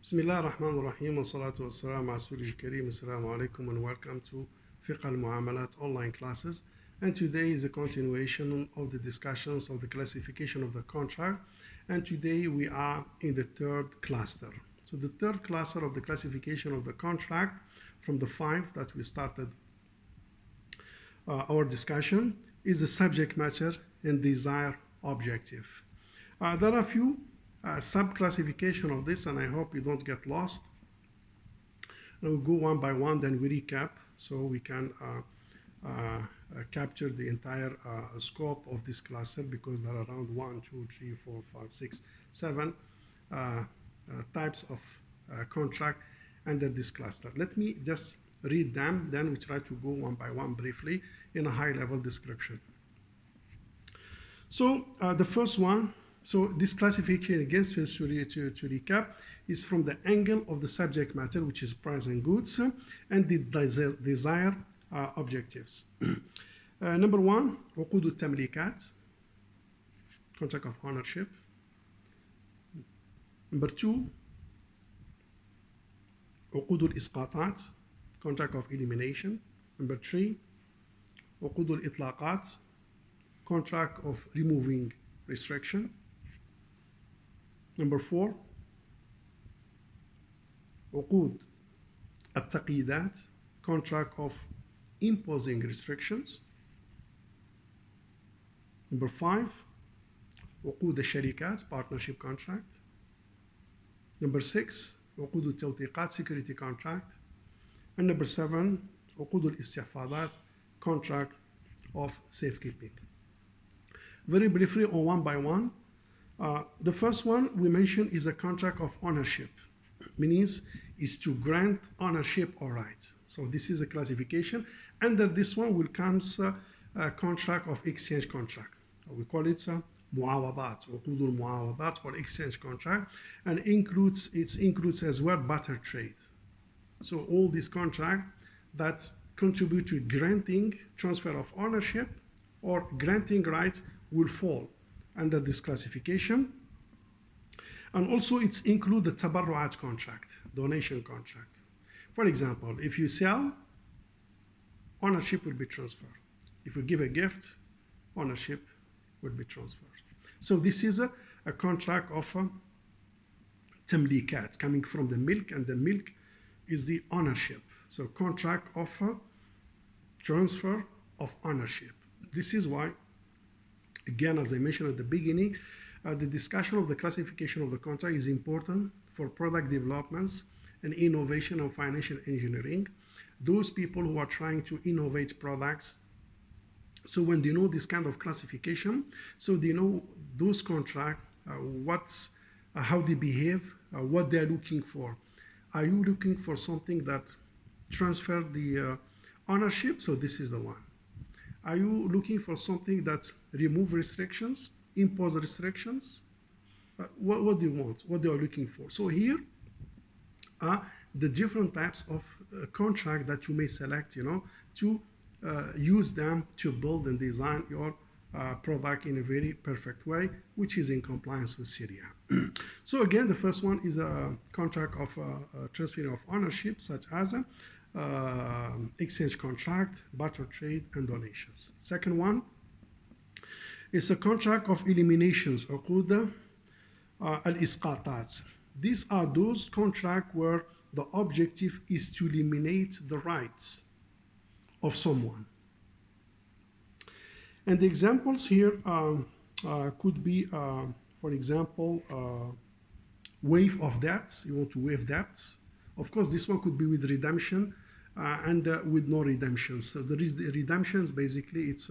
بسم الله الرحمن الرحيم والصلاة والسلام على رسول الكريم. Assalamu alaikum and welcome to Fiqh al-Muamalat online classes. And today is a continuation of the discussions of the classification of the contract. And today we are in the third cluster. So the third cluster of the classification of the contract from the five that we started our discussion is the subject matter and desired objective. There are a few sub-classification of this, and I hope you don't get lost. And we'll go one by one, then we recap so we can capture the entire scope of this cluster, because there are around 1, 2, 3, 4, 5, 6, 7 types of contract under this cluster. Let me just read them, then we try to go one by one briefly in a high-level description. So the first one, so this classification, again, to recap, is from the angle of the subject matter, which is price and goods, and the desired objectives. Number one, عقود التمليكات, contract of ownership. Number two, عقود الإسقاطات, contract of elimination. Number three, عقود الإطلاقات, contract of removing restriction. Number four, عقود التقييدات, contract of imposing restrictions. Number five, عقود الشركات, partnership contract. Number six, عقود التوثيقات, security contract. And number seven, عقود الاستحفاظات, contract of safekeeping. Very briefly on one by one. The first one we mentioned is a contract of ownership, means is to grant ownership or rights. So this is a classification. Under this one will comes a contract of exchange contract. We call it muawadat, عقود المعاوضات, or exchange contract, and it includes as well barter trade. So all these contracts that contribute to granting transfer of ownership or granting rights will fall under this classification. And also it's include the tabarru'at contract, donation contract. For example, if you sell, ownership will be transferred. If you give a gift, ownership will be transferred. So this is a contract of tamlikat, coming from the milk, and the milk is the ownership. So contract of transfer of ownership. This is why, again, as I mentioned at the beginning, the discussion of the classification of the contract is important for product developments and innovation and financial engineering. Those people who are trying to innovate products, so when they know this kind of classification, so they know those contracts, how they behave, what they're looking for. Are you looking for something that transfer the ownership? So this is the one. Are you looking for something that remove restrictions, impose restrictions? What do you want? What they are looking for? So here are the different types of contract that you may select, to use them to build and design your product in a very perfect way, which is in compliance with Shariah. So again, the first one is a contract of transfer of ownership, such as exchange contract, barter trade, and donations. Second one is a contract of eliminations, عقود الإسقاطات. These are those contracts where the objective is to eliminate the rights of someone. And the examples here could be, for example, waive of debts. You want to waive debts. Of course, this one could be with redemption and with no redemption. So there is the redemptions. Basically, it's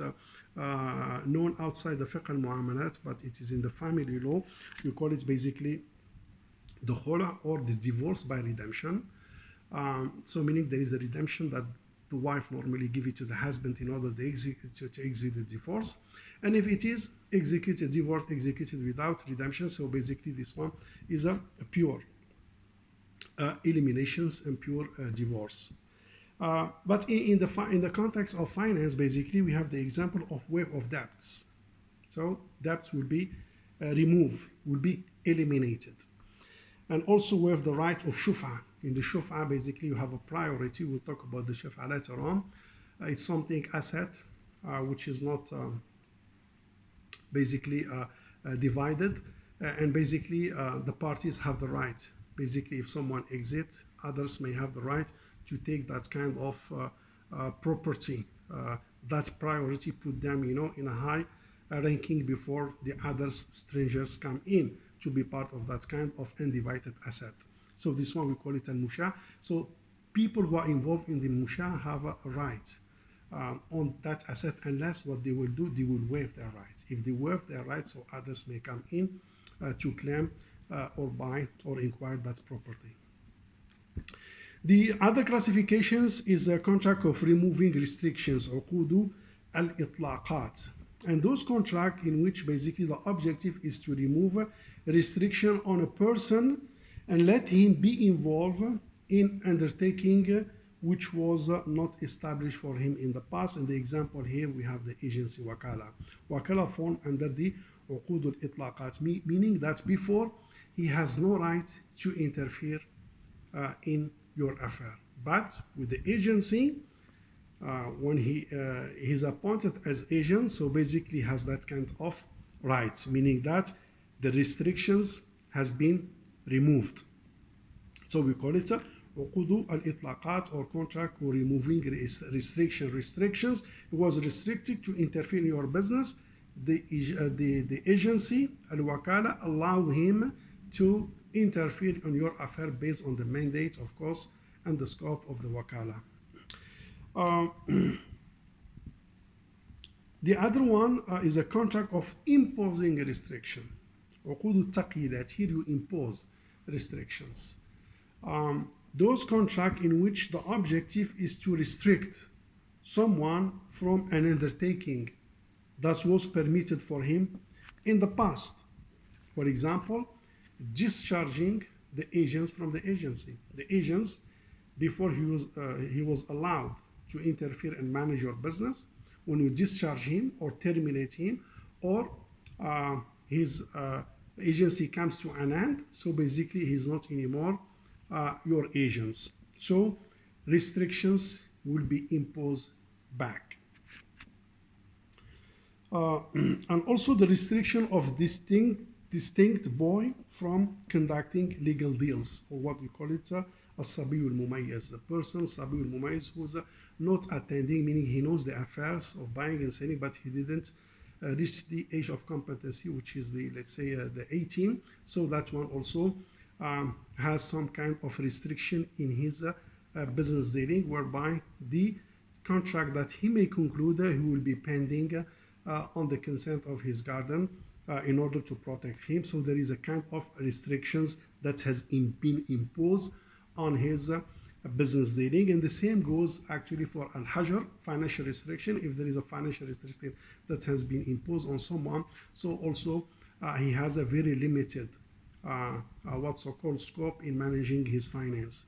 known outside the fiqh al-muamalat, but it is in the family law. You call it basically the khula, or the divorce by redemption. So meaning there is a redemption that the wife normally give it to the husband in order to execute the divorce. And if it is executed, divorce executed without redemption, so basically this one is a pure eliminations and pure divorce. But in the context of finance, basically we have the example of waive of debts. So debts will be removed, will be eliminated. and also we have the right of shufa. In the shufa, basically you have a priority. We'll talk about the shufa later on. It's something asset which is not basically divided, and basically the parties have the right. Basically, if someone exits, others may have the right to take that kind of property. That priority put them, in a high ranking before the others, strangers, come in to be part of that kind of undivided asset. So this one we call it al-musha. So people who are involved in the musha have a right on that asset, unless what they will do, they will waive their rights. If they waive their rights, so others may come in to claim or buy or acquire that property. The other classifications is a contract of removing restrictions, عقود al-itlaqat. And those contracts in which basically the objective is to remove a restriction on a person and let him be involved in undertaking which was not established for him in the past. And the example here we have the agency wakala. Wakala formed under the عقود al-itlaqat, meaning that before he has no right to interfere in your affair. But with the agency, when he's appointed as agent, so basically has that kind of rights, meaning that the restrictions has been removed. So we call it عقود al-itlaqat, or contract for removing restrictions. It was restricted to interfere in your business. The agency, al-wakala, allowed him to interfere on your affair based on the mandate, of course, and the scope of the wakala. The other one is a contract of imposing a restriction. عقود التقييدات. Here you impose restrictions. Those contracts in which the objective is to restrict someone from an undertaking that was permitted for him in the past. For example, discharging the agents from the agency. The agents, before he was allowed to interfere and manage your business, when you discharge him or terminate him, or his agency comes to an end, so basically he's not anymore your agents. So restrictions will be imposed back. And also the restriction of distinct boy from conducting legal deals, or what we call it الصبي المميز, the person صبي المميز who's not attending, meaning he knows the affairs of buying and selling, but he didn't reach the age of competency, which is the, let's say, the 18. So that one also has some kind of restriction in his business dealing, whereby the contract that he may conclude, he will be pending on the consent of his guardian in order to protect him. So there is a kind of restrictions that has been imposed on his business dealing. And the same goes actually for al-hajar, financial restriction. If there is a financial restriction that has been imposed on someone, so also he has a very limited what's so-called scope in managing his finance.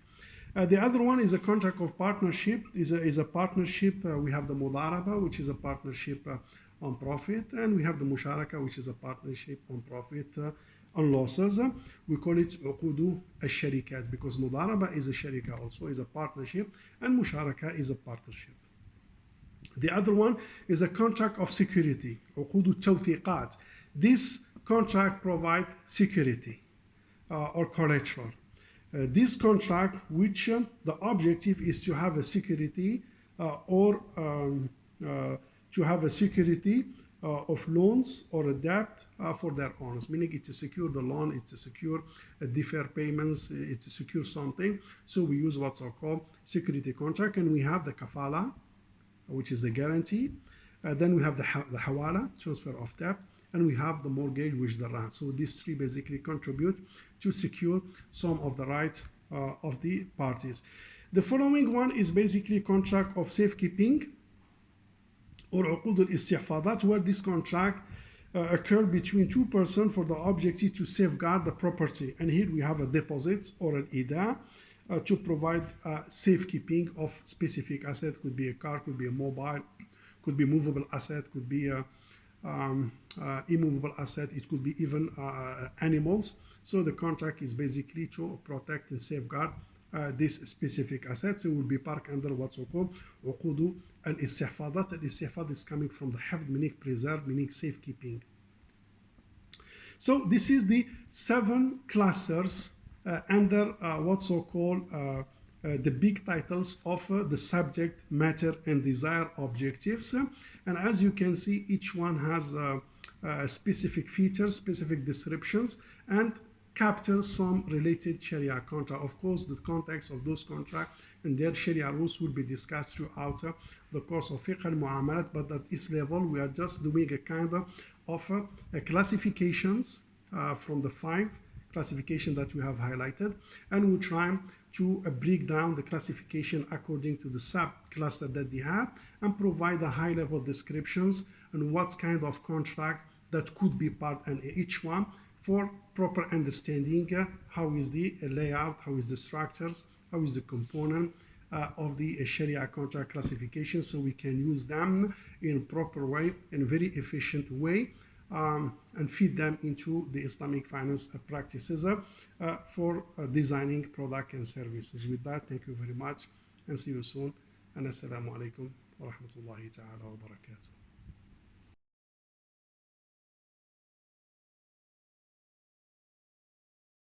The other one is a contract of partnership. Is a partnership. We have the mudaraba, which is a partnership on profit, and we have the musharaka, which is a partnership on profit on losses. We call it عقود الشركات because mudaraba is a sharika, also is a partnership, and musharaka is a partnership. The other one is a contract of security, عقود التوثيقات. This contract provides security or collateral. This contract, which the objective is to have a security or to have a security of loans or a debt for their owners, meaning it's to secure the loan, it's to secure deferred payments, it's to secure something. So we use what's called security contract, and we have the kafala, which is the guarantee. Then we have the hawala, transfer of debt, and we have the mortgage, which is the rent. So these three basically contribute to secure some of the rights of the parties. The following one is basically contract of safekeeping, or عقود الاستحفاظات, where this contract occurred between two persons for the objective to safeguard the property. And here we have a deposit or an ida to provide safekeeping of specific asset. Could be a car, could be a mobile, could be movable asset, could be immovable asset, it could be even animals. So the contract is basically to protect and safeguard this specific asset. So it will be parked under what's called عقود الاستحفاظات. الاستحفاظ is coming from the حفظ, meaning preserve, meaning safekeeping. So this is the 7 clusters under what's called the big titles of the subject matter and desire objectives. And as you can see, each one has specific features, specific descriptions, and captures some related Sharia contract. Of course, the context of those contracts and their Sharia rules will be discussed throughout the course of Fiqh al-Mu'amalat, but at this level, we are just doing a kind of classifications from the 5 classification that we have highlighted, and we're trying to break down the classification according to the sub-cluster that they have and provide a high-level descriptions and what kind of contract that could be part in each one for proper understanding how is the layout, how is the structures, how is the component of the Sharia contract classification, so we can use them in a proper way, in a very efficient way, and feed them into the Islamic finance practices for designing product and services. With that, thank you very much and see you soon. And assalamu alaikum wa rahmatullahi ta'ala wa barakatuh.